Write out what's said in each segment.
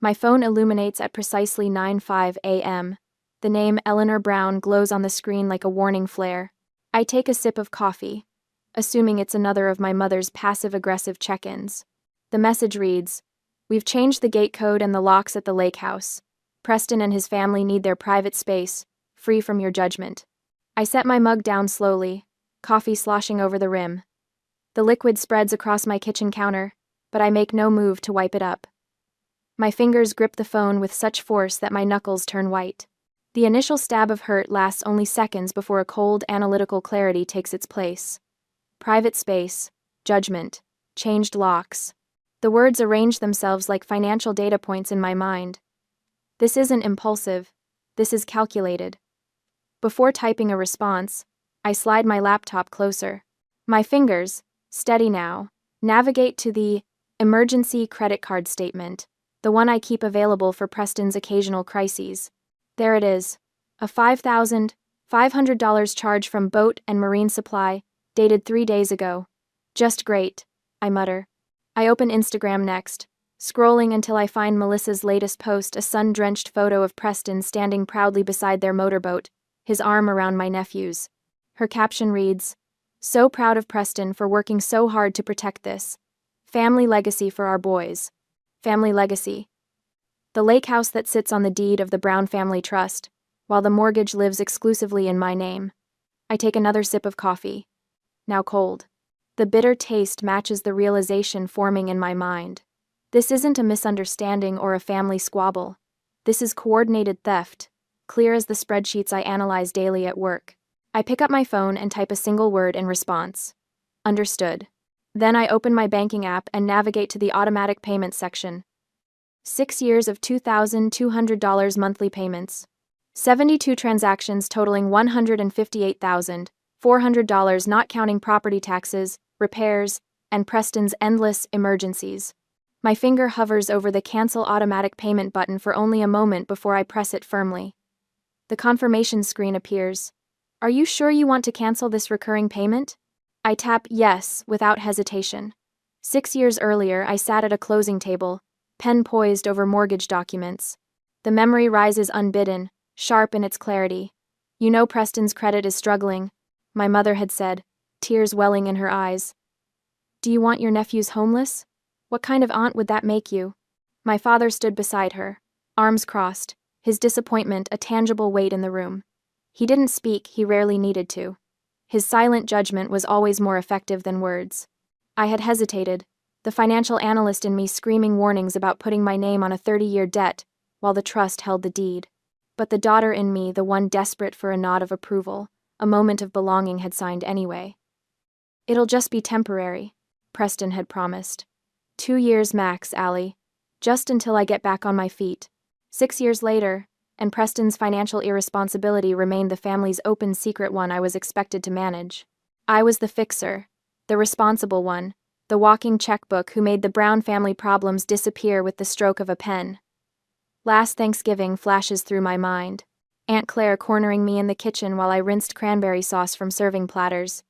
My phone illuminates at precisely 9:05 a.m. The name Eleanor Brown glows on the screen like a warning flare. I take a sip of coffee, assuming it's another of my mother's passive-aggressive check-ins. The message reads, "We've changed the gate code and the locks at the lake house. Preston and his family need their private space, free from your judgment." I set my mug down slowly, coffee sloshing over the rim. The liquid spreads across my kitchen counter, but I make no move to wipe it up. My fingers grip the phone with such force that my knuckles turn white. The initial stab of hurt lasts only seconds before a cold, analytical clarity takes its place. Private space, judgment, changed locks. The words arrange themselves like financial data points in my mind. This isn't impulsive. This is calculated. Before typing a response, I slide my laptop closer. My fingers, steady now, navigate to the emergency credit card statement, the one I keep available for Preston's occasional crises. There it is, a $5,500 charge from Boat and Marine Supply, dated 3 days ago. Just great, I mutter. I open Instagram next, scrolling until I find Melissa's latest post, a sun-drenched photo of Preston standing proudly beside their motorboat, his arm around my nephew's. Her caption reads, "So proud of Preston for working so hard to protect this. Family legacy for our boys." Family legacy. The lake house that sits on the deed of the Brown Family Trust, while the mortgage lives exclusively in my name. I take another sip of coffee. Now cold. The bitter taste matches the realization forming in my mind. This isn't a misunderstanding or a family squabble. This is coordinated theft, clear as the spreadsheets I analyze daily at work. I pick up my phone and type a single word in response. Understood. Then I open my banking app and navigate to the automatic payment section. 6 years of $2,200 monthly payments. 72 transactions totaling $158,400 not counting property taxes, repairs, and Preston's endless emergencies. My finger hovers over the cancel automatic payment button for only a moment before I press it firmly. The confirmation screen appears. "Are you sure you want to cancel this recurring payment?" I tap yes without hesitation. 6 years earlier, I sat at a closing table, pen poised over mortgage documents. The memory rises unbidden, sharp in its clarity. "You know Preston's credit is struggling," my mother had said, tears welling in her eyes. "Do you want your nephews homeless? What kind of aunt would that make you?" My father stood beside her, arms crossed, his disappointment a tangible weight in the room. He didn't speak, he rarely needed to. His silent judgment was always more effective than words. I had hesitated, the financial analyst in me screaming warnings about putting my name on a 30-year debt, while the trust held the deed. But the daughter in me, the one desperate for a nod of approval, a moment of belonging, had signed anyway. "It'll just be temporary," Preston had promised. 2 years max, Allie. Just until I get back on my feet. 6 years later, and Preston's financial irresponsibility remained the family's open secret, one I was expected to manage. I was the fixer, the responsible one, the walking checkbook who made the Brown family problems disappear with the stroke of a pen. Last Thanksgiving flashes through my mind. Aunt Claire cornering me in the kitchen while I rinsed cranberry sauce from serving platters.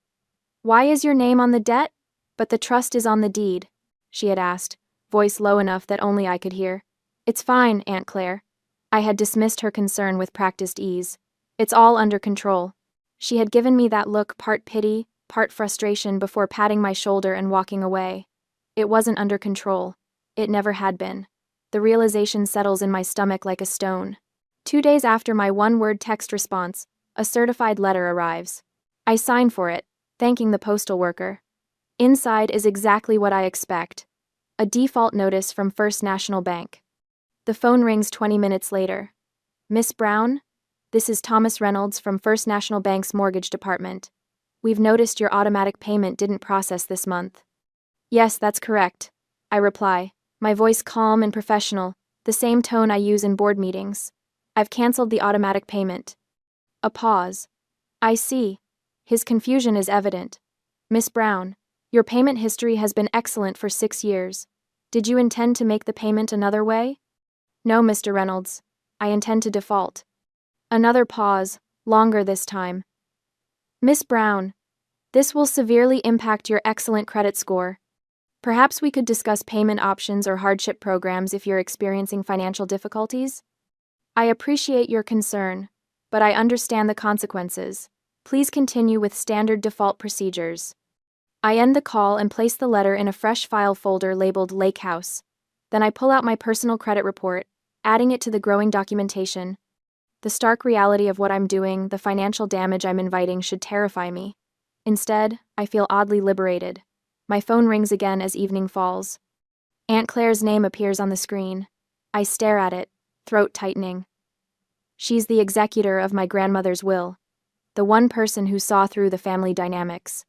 "Why is your name on the debt? But the trust is on the deed," she had asked, voice low enough that only I could hear. "It's fine, Aunt Claire." I had dismissed her concern with practiced ease. "It's all under control." She had given me that look, part pity, part frustration, before patting my shoulder and walking away. It wasn't under control. It never had been. The realization settles in my stomach like a stone. 2 days after my one-word text response, a certified letter arrives. I sign for it, thanking the postal worker. Inside is exactly what I expect. A default notice from First National Bank. The phone rings 20 minutes later. "Miss Brown? This is Thomas Reynolds from First National Bank's mortgage department. We've noticed your automatic payment didn't process this month." "Yes, that's correct," I reply, my voice calm and professional, the same tone I use in board meetings. "I've canceled the automatic payment." A pause. "I see." His confusion is evident. "Miss Brown, your payment history has been excellent for 6 years. Did you intend to make the payment another way?" "No, Mr. Reynolds. I intend to default." Another pause, longer this time. "Miss Brown, this will severely impact your excellent credit score." Perhaps we could discuss payment options or hardship programs if you're experiencing financial difficulties? I appreciate your concern, but I understand the consequences. Please continue with standard default procedures. I end the call and place the letter in a fresh file folder labeled Lake House. Then I pull out my personal credit report, adding it to the growing documentation. The stark reality of what I'm doing, the financial damage I'm inviting, should terrify me. Instead, I feel oddly liberated. My phone rings again as evening falls. Aunt Claire's name appears on the screen. I stare at it, throat tightening. She's the executor of my grandmother's will, the one person who saw through the family dynamics.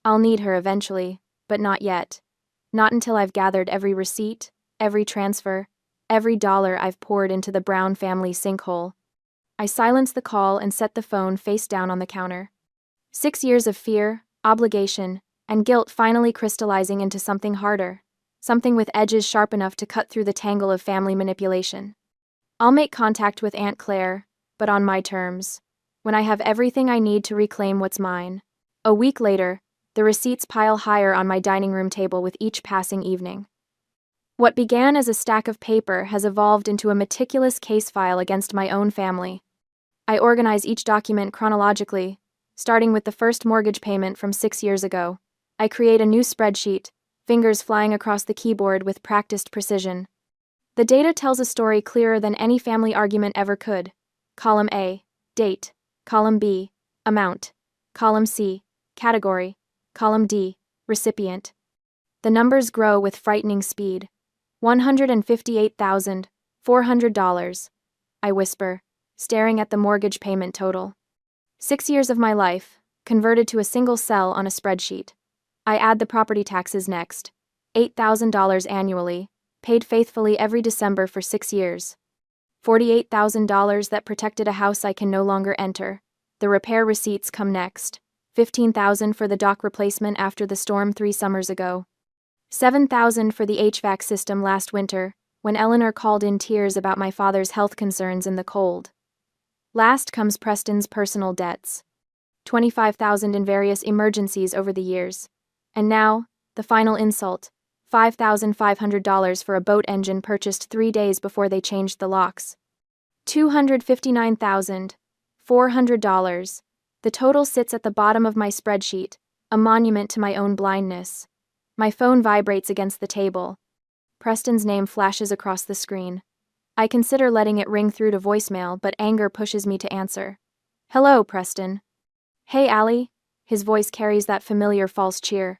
I'll need her eventually, but not yet. Not until I've gathered every receipt, every transfer, every dollar I've poured into the Brown family sinkhole. I silence the call and set the phone face down on the counter. 6 years of fear, obligation, and guilt finally crystallizing into something harder, something with edges sharp enough to cut through the tangle of family manipulation. I'll make contact with Aunt Claire, but on my terms, when I have everything I need to reclaim what's mine. A week later, the receipts pile higher on my dining room table with each passing evening. What began as a stack of paper has evolved into a meticulous case file against my own family. I organize each document chronologically, starting with the first mortgage payment from 6 years ago. I create a new spreadsheet, fingers flying across the keyboard with practiced precision. The data tells a story clearer than any family argument ever could. Column A, date. Column B, amount. Column C, category. Column D, recipient. The numbers grow with frightening speed. $158,400. I whisper, staring at the mortgage payment total. 6 years of my life, converted to a single cell on a spreadsheet. I add the property taxes next. $8,000 annually, paid faithfully every December for 6 years. $48,000 that protected a house I can no longer enter. The repair receipts come next. $15,000 for the dock replacement after the storm 3 summers ago. $7,000 for the HVAC system last winter, when Eleanor called in tears about my father's health concerns in the cold. Last comes Preston's personal debts. $25,000 in various emergencies over the years. And now, the final insult. $5,500 for a boat engine purchased 3 days before they changed the locks. $259,400. The total sits at the bottom of my spreadsheet, a monument to my own blindness. My phone vibrates against the table. Preston's name flashes across the screen. I consider letting it ring through to voicemail, but anger pushes me to answer. Hello, Preston. Hey, Allie. His voice carries that familiar false cheer.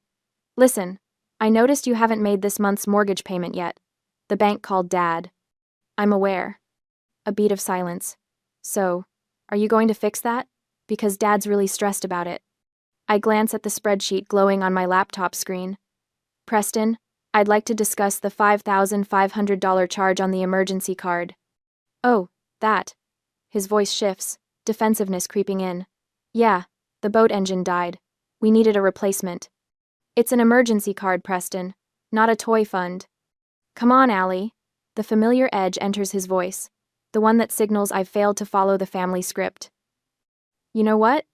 Listen, I noticed you haven't made this month's mortgage payment yet. The bank called Dad. I'm aware. A beat of silence. So, are you going to fix that? Because Dad's really stressed about it. I glance at the spreadsheet glowing on my laptop screen. Preston, I'd like to discuss the $5,500 charge on the emergency card. Oh, that. His voice shifts, defensiveness creeping in. Yeah, the boat engine died. We needed a replacement. It's an emergency card, Preston, not a toy fund. Come on, Allie. The familiar edge enters his voice, the one that signals I've failed to follow the family script. You know what?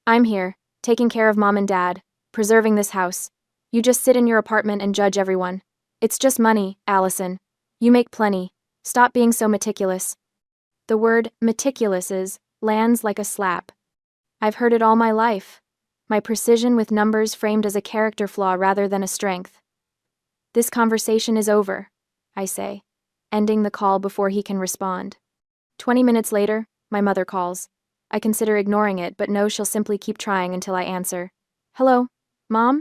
I'm here, taking care of Mom and Dad, preserving this house. You just sit in your apartment and judge everyone. It's just money, Allison. You make plenty. Stop being so meticulous. The word meticulous lands like a slap. I've heard it all my life. My precision with numbers framed as a character flaw rather than a strength. This conversation is over, I say, ending the call before he can respond. 20 minutes later, my mother calls. I consider ignoring it, but know she'll simply keep trying until I answer. Hello, Mom?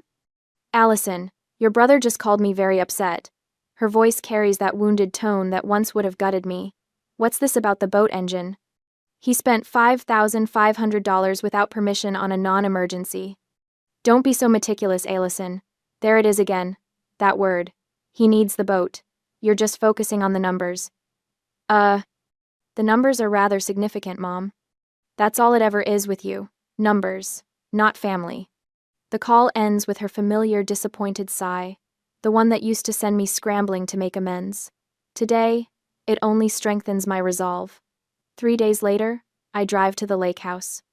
Allison, your brother just called me very upset. Her voice carries that wounded tone that once would have gutted me. What's this about the boat engine? He spent $5,500 without permission on a non-emergency. Don't be so meticulous, Allison. There it is again. That word. He needs the boat. You're just focusing on the numbers. The numbers are rather significant, Mom. That's all it ever is with you. Numbers, not family. The call ends with her familiar disappointed sigh, the one that used to send me scrambling to make amends. Today, it only strengthens my resolve. 3 days later, I drive to the lake house.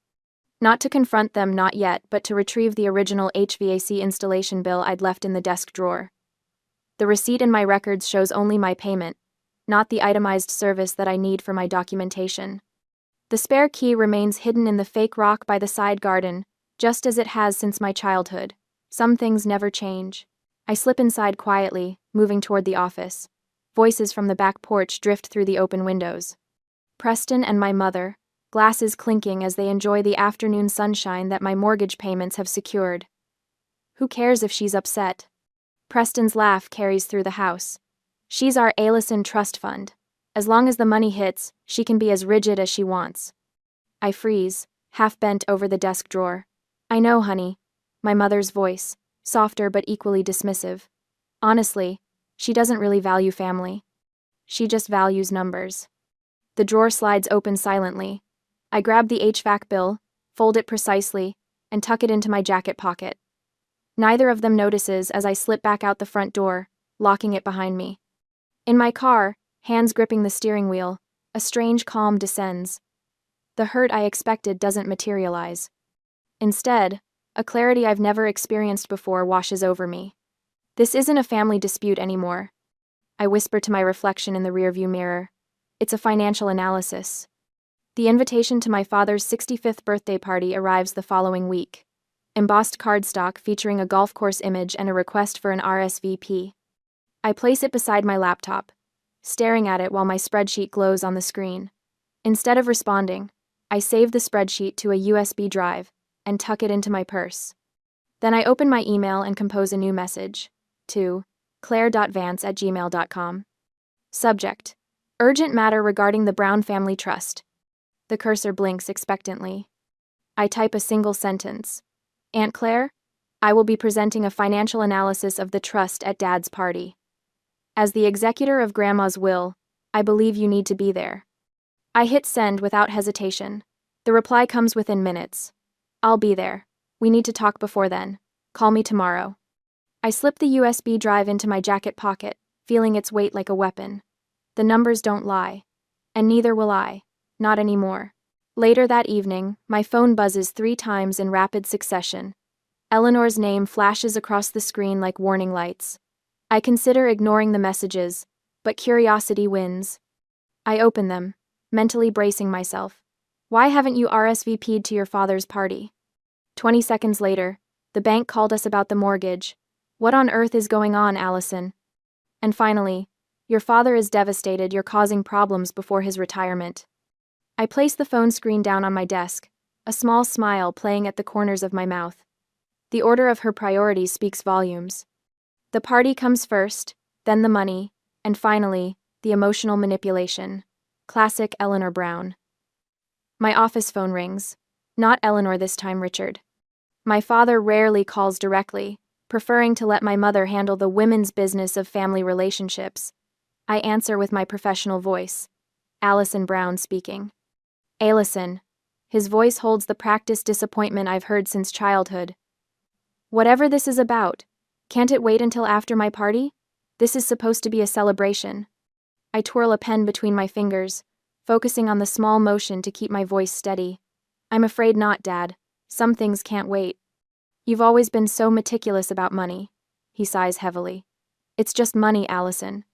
Not to confront them, not yet, but to retrieve the original HVAC installation bill I'd left in the desk drawer. The receipt in my records shows only my payment, not the itemized service that I need for my documentation. The spare key remains hidden in the fake rock by the side garden, just as it has since my childhood. Some things never change. I slip inside quietly, moving toward the office. Voices from the back porch drift through the open windows. Preston and my mother, glasses clinking as they enjoy the afternoon sunshine that my mortgage payments have secured. Who cares if she's upset? Preston's laugh carries through the house. She's our Alison trust fund. As long as the money hits, she can be as rigid as she wants. I freeze, half bent over the desk drawer. I know, honey. My mother's voice, softer but equally dismissive. Honestly, she doesn't really value family. She just values numbers. The drawer slides open silently. I grab the HVAC bill, fold it precisely, and tuck it into my jacket pocket. Neither of them notices as I slip back out the front door, locking it behind me. In my car, hands gripping the steering wheel, a strange calm descends. The hurt I expected doesn't materialize. Instead, a clarity I've never experienced before washes over me. This isn't a family dispute anymore. I whisper to my reflection in the rearview mirror. It's a financial analysis. The invitation to my father's 65th birthday party arrives the following week. Embossed cardstock featuring a golf course image and a request for an RSVP. I place it beside my laptop, staring at it while my spreadsheet glows on the screen. Instead of responding, I save the spreadsheet to a USB drive and tuck it into my purse. Then I open my email and compose a new message. To claire.vance@gmail.com. Subject: Urgent matter regarding the Brown Family Trust. The cursor blinks expectantly. I type a single sentence. Aunt Claire, I will be presenting a financial analysis of the trust at Dad's party. As the executor of Grandma's will, I believe you need to be there. I hit send without hesitation. The reply comes within minutes. I'll be there. We need to talk before then. Call me tomorrow. I slip the USB drive into my jacket pocket, feeling its weight like a weapon. The numbers don't lie. And neither will I. Not anymore. Later that evening, my phone buzzes 3 times in rapid succession. Eleanor's name flashes across the screen like warning lights. I consider ignoring the messages, but curiosity wins. I open them, mentally bracing myself. Why haven't you RSVP'd to your father's party? 20 seconds later, the bank called us about the mortgage. What on earth is going on, Allison? And finally, your father is devastated you're causing problems before his retirement. I place the phone screen down on my desk, a small smile playing at the corners of my mouth. The order of her priorities speaks volumes. The party comes first, then the money, and finally, the emotional manipulation. Classic Eleanor Brown. My office phone rings. Not Eleanor this time, Richard. My father rarely calls directly, preferring to let my mother handle the women's business of family relationships. I answer with my professional voice. Allison Brown speaking. Alison. His voice holds the practiced disappointment I've heard since childhood. Whatever this is about, can't it wait until after my party? This is supposed to be a celebration. I twirl a pen between my fingers, focusing on the small motion to keep my voice steady. I'm afraid not, Dad. Some things can't wait. You've always been so meticulous about money. He sighs heavily. It's just money, Allison.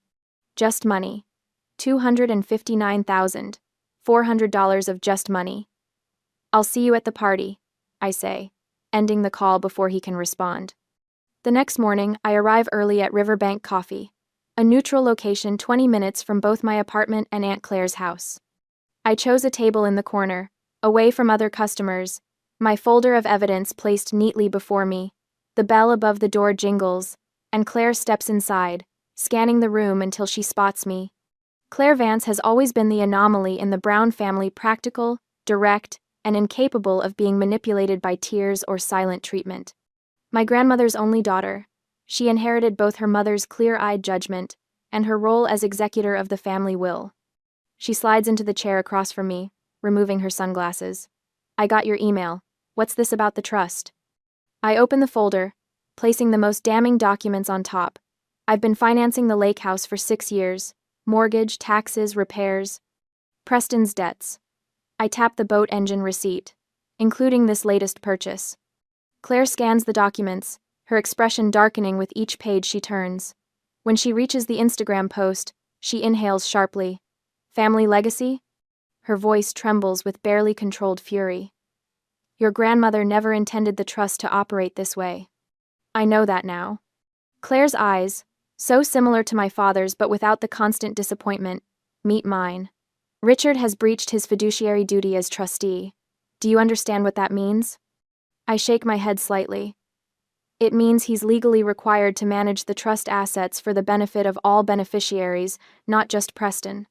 Just money. $259,400 of just money. I'll see you at the party, I say, ending the call before he can respond. The next morning, I arrive early at Riverbank Coffee, a neutral location 20 minutes from both my apartment and Aunt Claire's house. I chose a table in the corner, away from other customers, my folder of evidence placed neatly before me. The bell above the door jingles, and Claire steps inside, scanning the room until she spots me. Claire Vance has always been the anomaly in the Brown family, practical, direct, and incapable of being manipulated by tears or silent treatment. My grandmother's only daughter, she inherited both her mother's clear-eyed judgment and her role as executor of the family will. She slides into the chair across from me, removing her sunglasses. I got your email. What's this about the trust? I open the folder, placing the most damning documents on top. I've been financing the lake house for 6 years. Mortgage, taxes, repairs. Preston's debts. I tap the boat engine receipt, including this latest purchase. Claire scans the documents, her expression darkening with each page she turns. When she reaches the Instagram post, she inhales sharply. Family legacy? Her voice trembles with barely controlled fury. Your grandmother never intended the trust to operate this way. I know that now. Claire's eyes, so similar to my father's but without the constant disappointment, meet mine. Richard has breached his fiduciary duty as trustee. Do you understand what that means? I shake my head slightly. It means he's legally required to manage the trust assets for the benefit of all beneficiaries, not just Preston.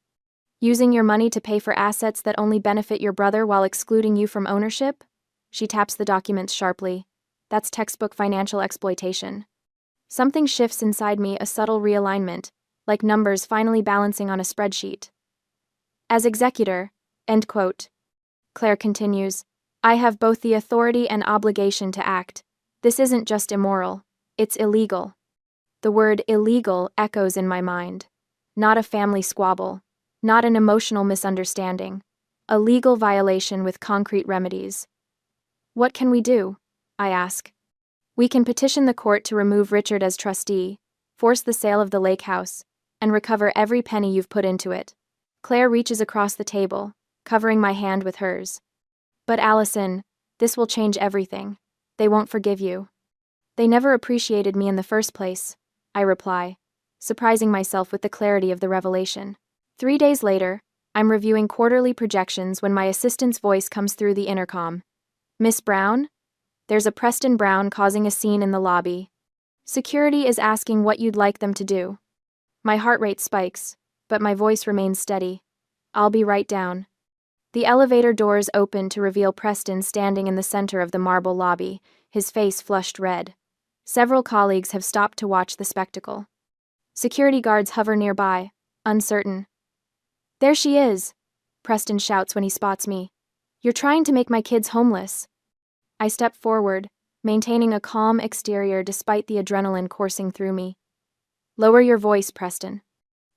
Using your money to pay for assets that only benefit your brother while excluding you from ownership? She taps the documents sharply. That's textbook financial exploitation. Something shifts inside me, a subtle realignment, like numbers finally balancing on a spreadsheet. As executor, end quote. Claire continues, I have both the authority and obligation to act. This isn't just immoral, it's illegal. The word illegal echoes in my mind. Not a family squabble, not an emotional misunderstanding, a legal violation with concrete remedies. What can we do? I ask. We can petition the court to remove Richard as trustee, force the sale of the lake house, and recover every penny you've put into it. Claire reaches across the table, covering my hand with hers. But Allison, this will change everything. They won't forgive you. They never appreciated me in the first place, I reply, surprising myself with the clarity of the revelation. 3 days later, I'm reviewing quarterly projections when my assistant's voice comes through the intercom. Miss Brown? There's a Preston Brown causing a scene in the lobby. Security is asking what you'd like them to do. My heart rate spikes, but my voice remains steady. I'll be right down. The elevator doors open to reveal Preston standing in the center of the marble lobby, his face flushed red. Several colleagues have stopped to watch the spectacle. Security guards hover nearby, uncertain. There she is, Preston shouts when he spots me. You're trying to make my kids homeless. I step forward, maintaining a calm exterior despite the adrenaline coursing through me. Lower your voice, Preston.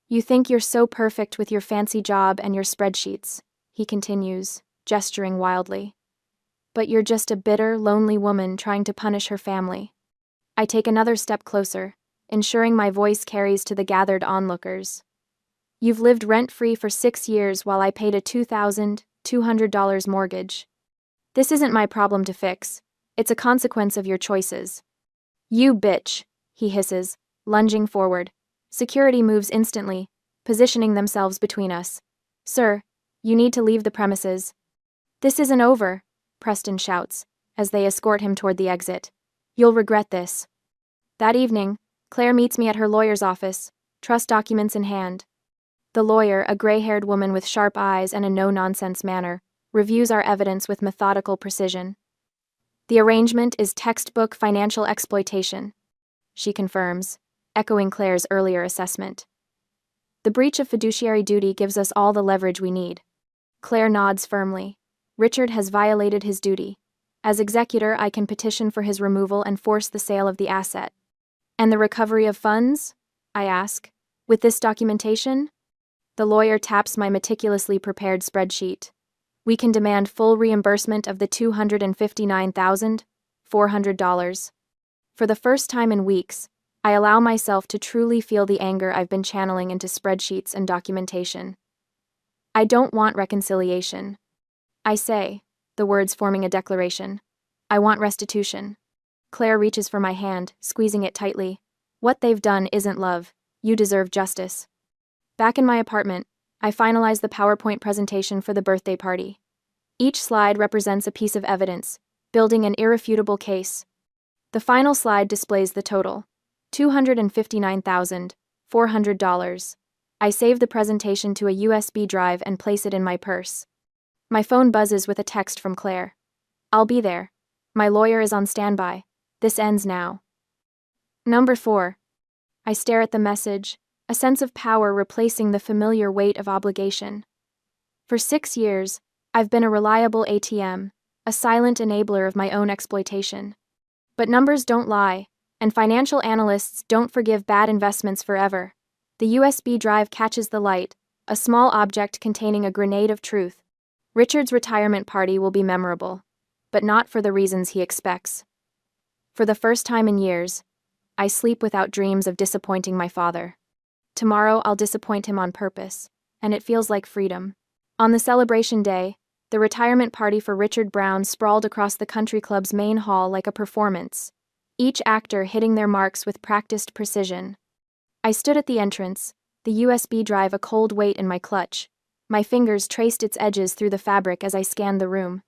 You think you're so perfect with your fancy job and your spreadsheets, he continues, gesturing wildly. But you're just a bitter, lonely woman trying to punish her family. I take another step closer, ensuring my voice carries to the gathered onlookers. You've lived rent-free for 6 years while I paid a $2,200 mortgage. This isn't my problem to fix. It's a consequence of your choices. You bitch, he hisses, lunging forward. Security moves instantly, positioning themselves between us. Sir, you need to leave the premises. This isn't over, Preston shouts, as they escort him toward the exit. You'll regret this. That evening, Claire meets me at her lawyer's office, trust documents in hand. The lawyer, a gray-haired woman with sharp eyes and a no-nonsense manner, reviews our evidence with methodical precision. The arrangement is textbook financial exploitation, she confirms, echoing Claire's earlier assessment. The breach of fiduciary duty gives us all the leverage we need. Claire nods firmly. Richard has violated his duty. As executor, I can petition for his removal and force the sale of the asset. And the recovery of funds? I ask. With this documentation? The lawyer taps my meticulously prepared spreadsheet. We can demand full reimbursement of the $259,400. For the first time in weeks, I allow myself to truly feel the anger I've been channeling into spreadsheets and documentation. I don't want reconciliation. I say, the words forming a declaration. I want restitution. Claire reaches for my hand, squeezing it tightly. What they've done isn't love. You deserve justice. Back in my apartment, I finalize the PowerPoint presentation for the birthday party. Each slide represents a piece of evidence, building an irrefutable case. The final slide displays the total, $259,400. I save the presentation to a USB drive and place it in my purse. My phone buzzes with a text from Claire. I'll be there. My lawyer is on standby. This ends now. Number 4. I stare at the message, a sense of power replacing the familiar weight of obligation. For 6 years, I've been a reliable ATM, a silent enabler of my own exploitation. But numbers don't lie, and financial analysts don't forgive bad investments forever. The USB drive catches the light, a small object containing a grenade of truth. Richard's retirement party will be memorable, but not for the reasons he expects. For the first time in years, I sleep without dreams of disappointing my father. Tomorrow I'll disappoint him on purpose, and it feels like freedom. On the celebration day, the retirement party for Richard Brown sprawled across the country club's main hall like a performance, each actor hitting their marks with practiced precision. I stood at the entrance, the USB drive a cold weight in my clutch. My fingers traced its edges through the fabric as I scanned the room.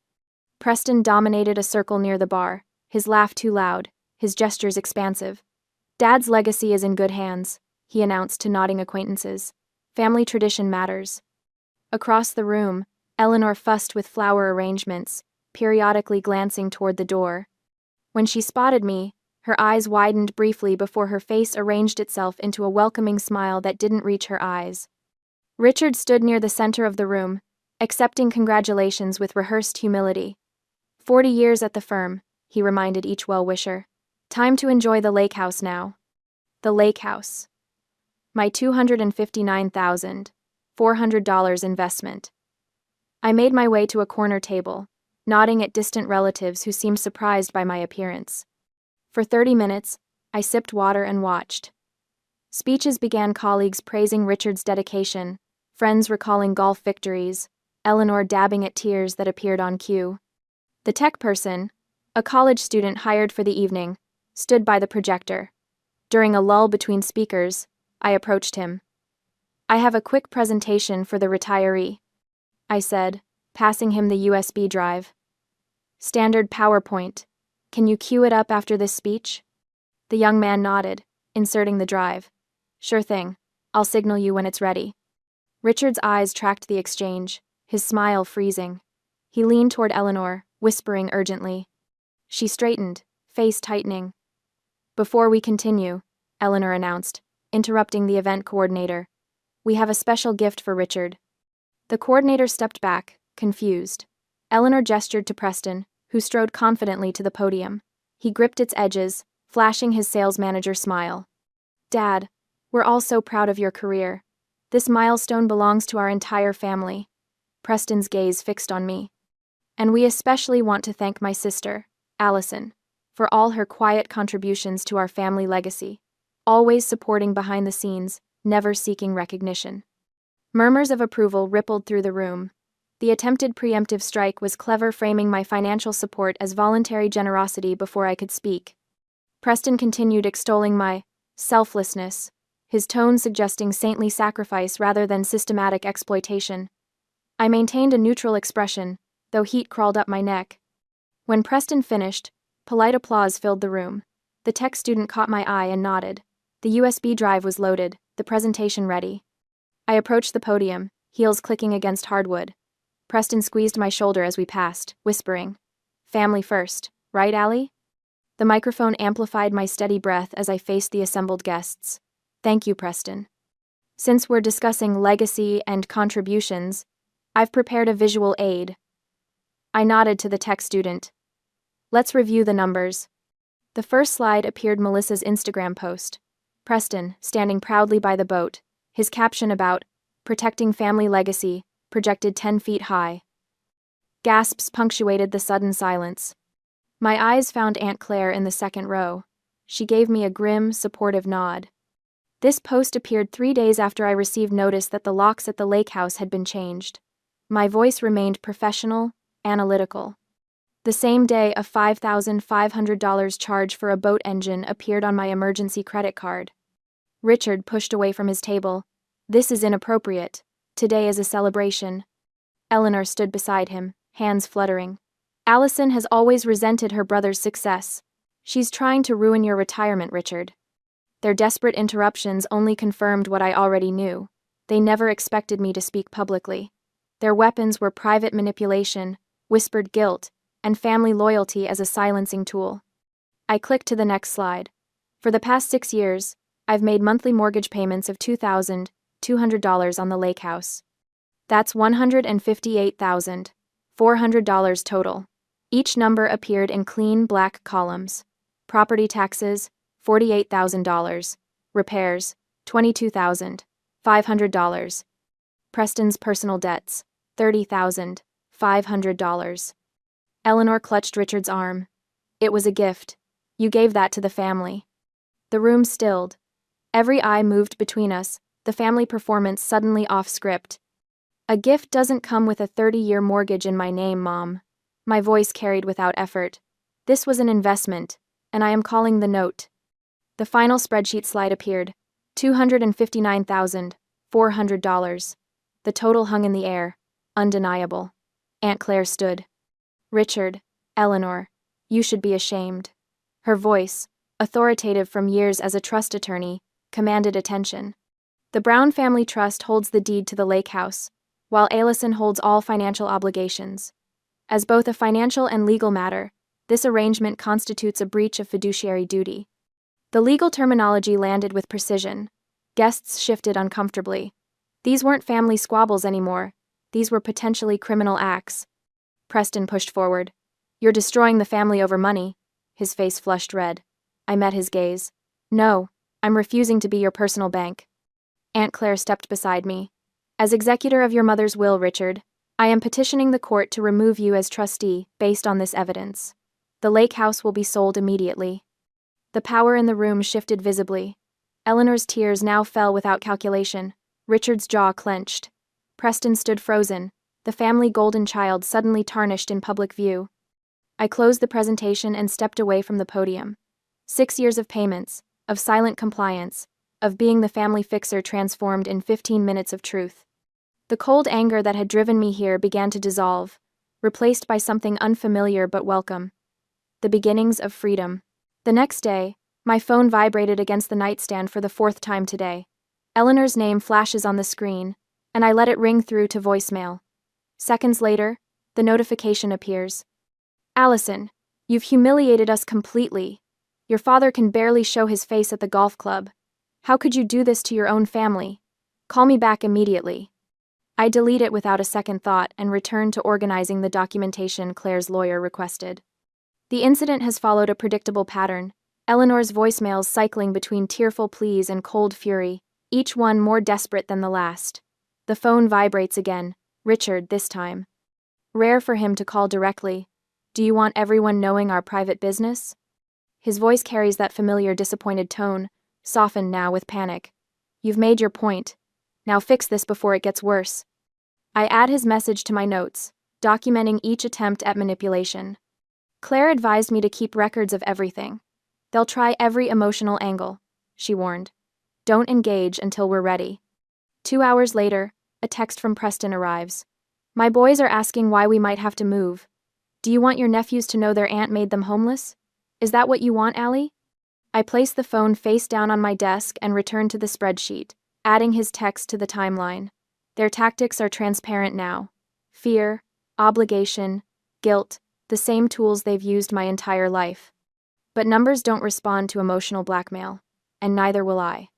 Preston dominated a circle near the bar, his laugh too loud, his gestures expansive. "Dad's legacy is in good hands," he announced to nodding acquaintances. "Family tradition matters." Across the room, Eleanor fussed with flower arrangements, periodically glancing toward the door. When she spotted me, her eyes widened briefly before her face arranged itself into a welcoming smile that didn't reach her eyes. Richard stood near the center of the room, accepting congratulations with rehearsed humility. 40 years at the firm, he reminded each well-wisher. Time to enjoy the lake house now. The lake house. My $259,400 investment. I made my way to a corner table, nodding at distant relatives who seemed surprised by my appearance. For 30 minutes, I sipped water and watched. Speeches began, colleagues praising Richard's dedication, friends recalling golf victories, Eleanor dabbing at tears that appeared on cue. The tech person, a college student hired for the evening, stood by the projector. During a lull between speakers, I approached him. "I have a quick presentation for the retiree," I said, passing him the USB drive. "Standard PowerPoint. Can you cue it up after this speech?" The young man nodded, inserting the drive. "Sure thing. I'll signal you when it's ready." Richard's eyes tracked the exchange, his smile freezing. He leaned toward Eleanor, whispering urgently. She straightened, face tightening. "Before we continue," Eleanor announced, interrupting the event coordinator, "we have a special gift for Richard." The coordinator stepped back, confused. Eleanor gestured to Preston, who strode confidently to the podium. He gripped its edges, flashing his sales manager smile. "Dad, we're all so proud of your career. This milestone belongs to our entire family." Preston's gaze fixed on me. "And we especially want to thank my sister, Allison, for all her quiet contributions to our family legacy, always supporting behind the scenes, never seeking recognition." Murmurs of approval rippled through the room. The attempted preemptive strike was clever, framing my financial support as voluntary generosity before I could speak. Preston continued extolling my selflessness, his tone suggesting saintly sacrifice rather than systematic exploitation. I maintained a neutral expression, though heat crawled up my neck. When Preston finished, polite applause filled the room. The tech student caught my eye and nodded. The USB drive was loaded, the presentation ready. I approached the podium, heels clicking against hardwood. Preston squeezed my shoulder as we passed, whispering, "Family first, right, Allie?" The microphone amplified my steady breath as I faced the assembled guests. "Thank you, Preston. Since we're discussing legacy and contributions, I've prepared a visual aid." I nodded to the tech student. "Let's review the numbers." The first slide appeared Melissa's Instagram post. Preston, standing proudly by the boat, his caption about protecting family legacy, projected 10 feet high. Gasps punctuated the sudden silence. My eyes found Aunt Claire in the second row. She gave me a grim, supportive nod. This post appeared 3 days after I received notice that the locks at the lake house had been changed. My voice remained professional, analytical. The same day, a $5,500 charge for a boat engine appeared on my emergency credit card. Richard pushed away from his table. "This is inappropriate. Today is a celebration." Eleanor stood beside him, hands fluttering. "Allison has always resented her brother's success. She's trying to ruin your retirement, Richard." Their desperate interruptions only confirmed what I already knew. They never expected me to speak publicly. Their weapons were private manipulation, whispered guilt, and family loyalty as a silencing tool. I clicked to the next slide. For the past 6 years, I've made monthly mortgage payments of $2,200 on the lake house. That's $158,400 total. Each number appeared in clean black columns. Property taxes, $48,000. Repairs, $22,500. Preston's personal debts, $30,500. Eleanor clutched Richard's arm. "It was a gift. You gave that to the family." The room stilled. Every eye moved between us, the family performance suddenly off script. A gift doesn't come with a 30-year mortgage in my name, Mom. My voice carried without effort. This was an investment, and I am calling the note. The final spreadsheet slide appeared. $259,400. The total hung in the air. Undeniable. Aunt Claire stood. Richard, Eleanor, you should be ashamed. Her voice, authoritative from years as a trust attorney, commanded attention. The Brown family trust holds the deed to the lake house, while Alison holds all financial obligations. As both a financial and legal matter, this arrangement constitutes a breach of fiduciary duty. The legal terminology landed with precision. Guests shifted uncomfortably. These weren't family squabbles anymore. These were potentially criminal acts. Preston pushed forward. You're destroying the family over money. His face flushed red. I met his gaze. No, I'm refusing to be your personal bank. Aunt Claire stepped beside me. As executor of your mother's will, Richard, I am petitioning the court to remove you as trustee based on this evidence. The lake house will be sold immediately. The power in the room shifted visibly. Eleanor's tears now fell without calculation. Richard's jaw clenched. Preston stood frozen, the family golden child suddenly tarnished in public view. I closed the presentation and stepped away from the podium. 6 years of payments, of silent compliance, of being the family fixer transformed in 15 minutes of truth. The cold anger that had driven me here began to dissolve, replaced by something unfamiliar but welcome. The beginnings of freedom. The next day, my phone vibrated against the nightstand for the 4th time today. Eleanor's name flashes on the screen, and I let it ring through to voicemail. Seconds later, the notification appears. Allison, you've humiliated us completely. Your father can barely show his face at the golf club. How could you do this to your own family? Call me back immediately. I delete it without a second thought and return to organizing the documentation Claire's lawyer requested. The incident has followed a predictable pattern, Eleanor's voicemails cycling between tearful pleas and cold fury, each one more desperate than the last. The phone vibrates again, Richard this time. Rare for him to call directly. Do you want everyone knowing our private business? His voice carries that familiar disappointed tone, softened now with panic. You've made your point. Now fix this before it gets worse. I add his message to my notes, documenting each attempt at manipulation. Claire advised me to keep records of everything. They'll try every emotional angle, she warned. Don't engage until we're ready. 2 hours later, a text from Preston arrives. My boys are asking why we might have to move. Do you want your nephews to know their aunt made them homeless? Is that what you want, Allie? I place the phone face down on my desk and return to the spreadsheet, adding his text to the timeline. Their tactics are transparent now. Fear, obligation, guilt, the same tools they've used my entire life. But numbers don't respond to emotional blackmail, and neither will I.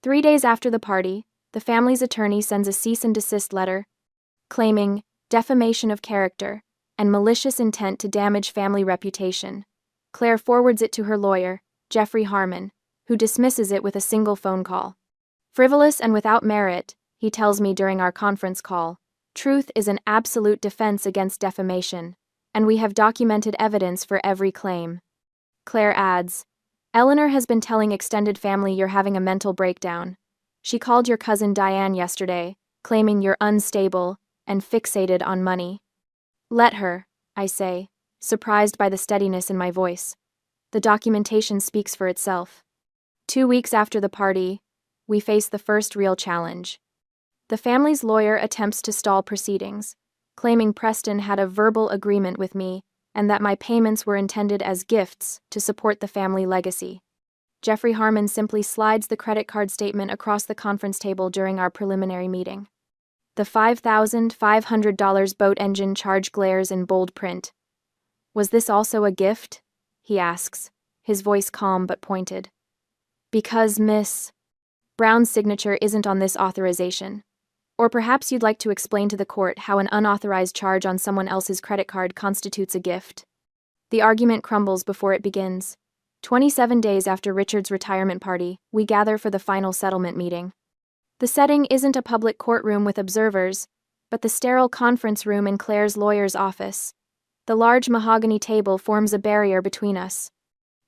3 days after the party, the family's attorney sends a cease and desist letter, claiming defamation of character and malicious intent to damage family reputation. Claire forwards it to her lawyer, Jeffrey Harmon, who dismisses it with a single phone call. Frivolous and without merit, he tells me during our conference call, truth is an absolute defense against defamation, and we have documented evidence for every claim. Claire adds, Eleanor has been telling extended family you're having a mental breakdown. She called your cousin Diane yesterday, claiming you're unstable and fixated on money. Let her, I say, surprised by the steadiness in my voice. The documentation speaks for itself. 2 weeks after the party, we face the first real challenge. The family's lawyer attempts to stall proceedings, claiming Preston had a verbal agreement with me and that my payments were intended as gifts to support the family legacy. Jeffrey Harmon simply slides the credit card statement across the conference table during our preliminary meeting. The $5,500 boat engine charge glares in bold print. Was this also a gift? He asks, his voice calm but pointed. Because Miss Brown's signature isn't on this authorization. Or perhaps you'd like to explain to the court how an unauthorized charge on someone else's credit card constitutes a gift. The argument crumbles before it begins. 27 days after Richard's retirement party, we gather for the final settlement meeting. The setting isn't a public courtroom with observers, but the sterile conference room in Claire's lawyer's office. The large mahogany table forms a barrier between us.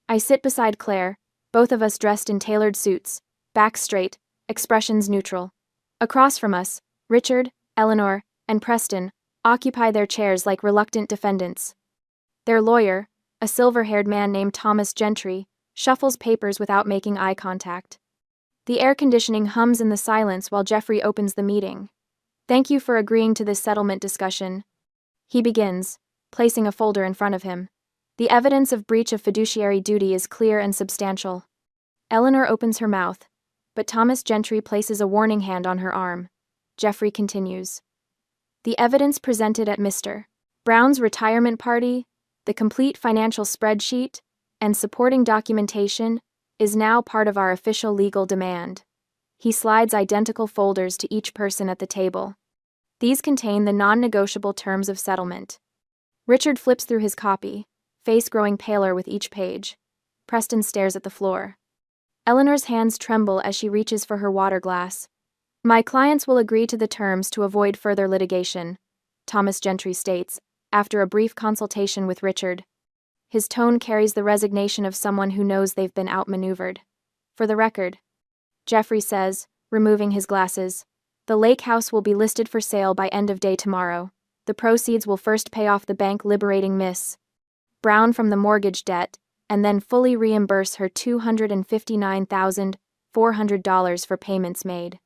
I sit beside Claire, both of us dressed in tailored suits, backs straight, expressions neutral. Across from us, Richard, Eleanor, and Preston occupy their chairs like reluctant defendants. Their lawyer, a silver-haired man named Thomas Gentry, shuffles papers without making eye contact. The air conditioning hums in the silence while Jeffrey opens the meeting. "Thank you for agreeing to this settlement discussion," he begins, placing a folder in front of him. "The evidence of breach of fiduciary duty is clear and substantial." Eleanor opens her mouth, but Thomas Gentry places a warning hand on her arm. Jeffrey continues. "The evidence presented at Mr. Brown's retirement party, the complete financial spreadsheet, and supporting documentation is now part of our official legal demand." He slides identical folders to each person at the table. These contain the non-negotiable terms of settlement. Richard flips through his copy, face growing paler with each page. Preston stares at the floor. Eleanor's hands tremble as she reaches for her water glass. "My clients will agree to the terms to avoid further litigation," Thomas Gentry states, after a brief consultation with Richard. His tone carries the resignation of someone who knows they've been outmaneuvered. "For the record," Jeffrey says, removing his glasses, "the lake house will be listed for sale by end of day tomorrow. The proceeds will first pay off the bank liberating Miss Brown from the mortgage debt, and then fully reimburse her $259,400 for payments made."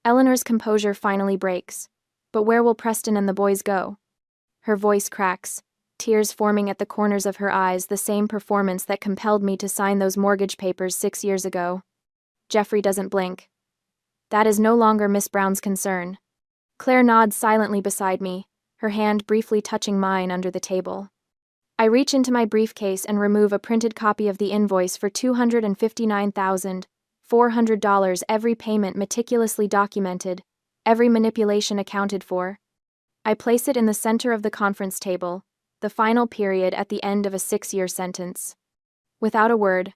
Eleanor's composure finally breaks. "But where will Preston and the boys go?" Her voice cracks, tears forming at the corners of her eyes, the same performance that compelled me to sign those mortgage papers 6 years ago. Jeffrey doesn't blink. "That is no longer Miss Brown's concern." Claire nods silently beside me, her hand briefly touching mine under the table. I reach into my briefcase and remove a printed copy of the invoice for $259,400, every payment meticulously documented, every manipulation accounted for. I place it in the center of the conference table, the final period at the end of a 6-year sentence. Without a word,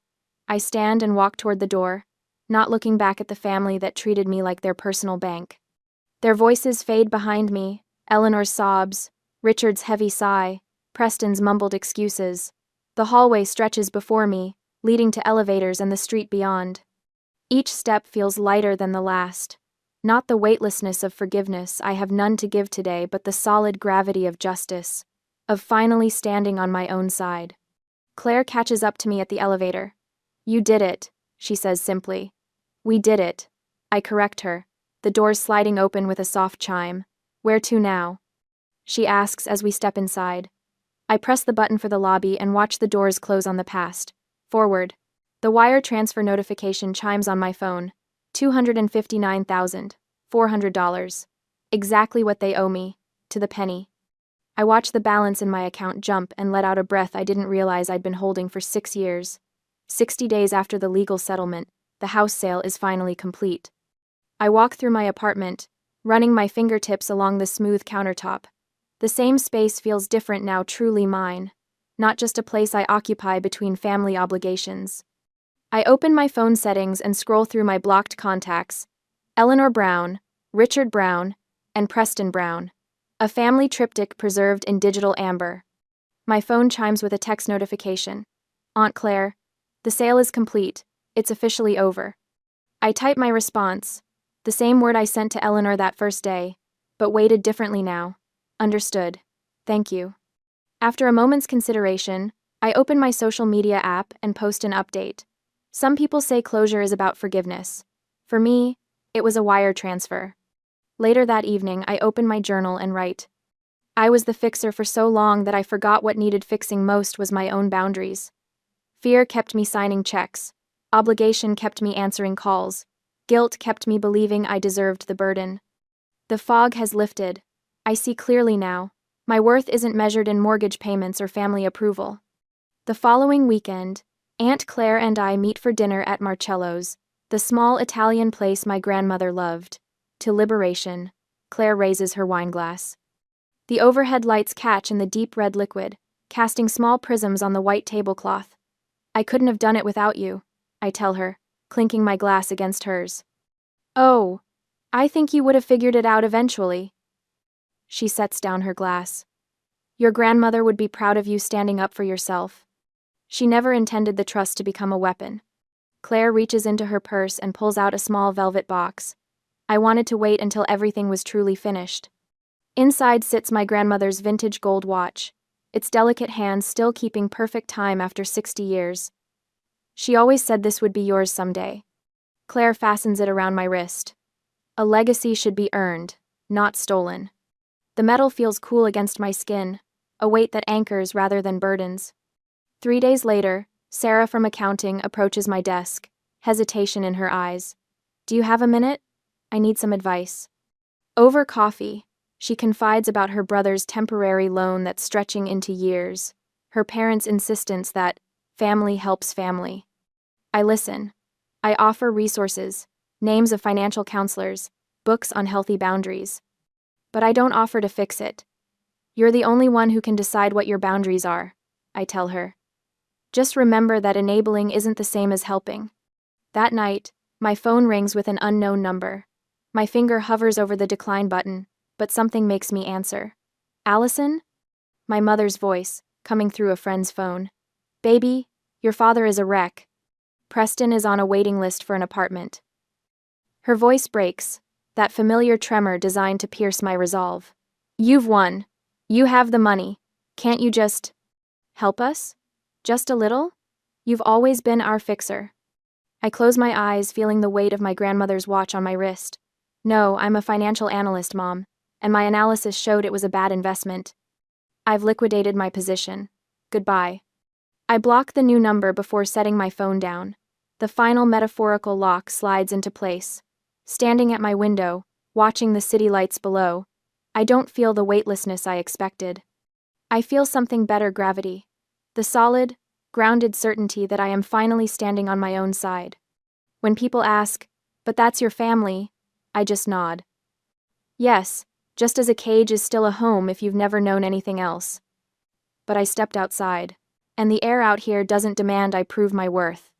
I stand and walk toward the door, not looking back at the family that treated me like their personal bank. Their voices fade behind me, Eleanor's sobs, Richard's heavy sigh, Preston's mumbled excuses. The hallway stretches before me, leading to elevators and the street beyond. Each step feels lighter than the last. Not the weightlessness of forgiveness, I have none to give today, but the solid gravity of justice, of finally standing on my own side. Claire catches up to me at the elevator. "You did it," she says simply. "We did it." I correct her, the doors sliding open with a soft chime. "Where to now?" she asks as we step inside. I press the button for the lobby and watch the doors close on the past. Forward. The wire transfer notification chimes on my phone. $259,400. Exactly what they owe me, to the penny. I watch the balance in my account jump and let out a breath I didn't realize I'd been holding for 6 years. 60 days after the legal settlement, the house sale is finally complete. I walk through my apartment, running my fingertips along the smooth countertop. The same space feels different now, truly mine, not just a place I occupy between family obligations. I open my phone settings and scroll through my blocked contacts. Eleanor Brown, Richard Brown, and Preston Brown. A family triptych preserved in digital amber. My phone chimes with a text notification. "Aunt Claire, the sale is complete. It's officially over." I type my response, the same word I sent to Eleanor that first day, but weighted differently now. "Understood. Thank you." After a moment's consideration, I open my social media app and post an update. Some people say closure is about forgiveness. For me, it was a wire transfer. Later that evening, I open my journal and write. I was the fixer for so long that I forgot what needed fixing most was my own boundaries. Fear kept me signing checks. Obligation kept me answering calls. Guilt kept me believing I deserved the burden. The fog has lifted. I see clearly now. My worth isn't measured in mortgage payments or family approval. The following weekend, Aunt Claire and I meet for dinner at Marcello's, the small Italian place my grandmother loved. To liberation, Claire raises her wineglass. The overhead lights catch in the deep red liquid, casting small prisms on the white tablecloth. "I couldn't have done it without you," I tell her, clinking my glass against hers. "Oh, I think you would have figured it out eventually." She sets down her glass. "Your grandmother would be proud of you standing up for yourself. She never intended the trust to become a weapon." Claire reaches into her purse and pulls out a small velvet box. I wanted to wait until everything was truly finished. Inside sits my grandmother's vintage gold watch, its delicate hands still keeping perfect time after 60 years. She always said this would be yours someday. Claire fastens it around my wrist. A legacy should be earned, not stolen. The metal feels cool against my skin, a weight that anchors rather than burdens. 3 days later, Sarah from accounting approaches my desk, hesitation in her eyes. Do you have a minute? I need some advice. Over coffee, she confides about her brother's temporary loan that's stretching into years, her parents' insistence that family helps family. I listen. I offer resources, names of financial counselors, books on healthy boundaries. But I don't offer to fix it. You're the only one who can decide what your boundaries are, I tell her. Just remember that enabling isn't the same as helping. That night, my phone rings with an unknown number. My finger hovers over the decline button, but something makes me answer. Allison? My mother's voice, coming through a friend's phone. Baby, your father is a wreck. Preston is on a waiting list for an apartment. Her voice breaks, that familiar tremor designed to pierce my resolve. You've won. You have the money. Can't you just help us? Just a little? You've always been our fixer. I close my eyes, feeling the weight of my grandmother's watch on my wrist. No, I'm a financial analyst, Mom, and my analysis showed it was a bad investment. I've liquidated my position. Goodbye. I block the new number before setting my phone down. The final metaphorical lock slides into place. Standing at my window, watching the city lights below, I don't feel the weightlessness I expected. I feel something better: gravity. The solid, grounded certainty that I am finally standing on my own side. When people ask, "But that's your family," I just nod. Yes, just as a cage is still a home if you've never known anything else. But I stepped outside, and the air out here doesn't demand I prove my worth.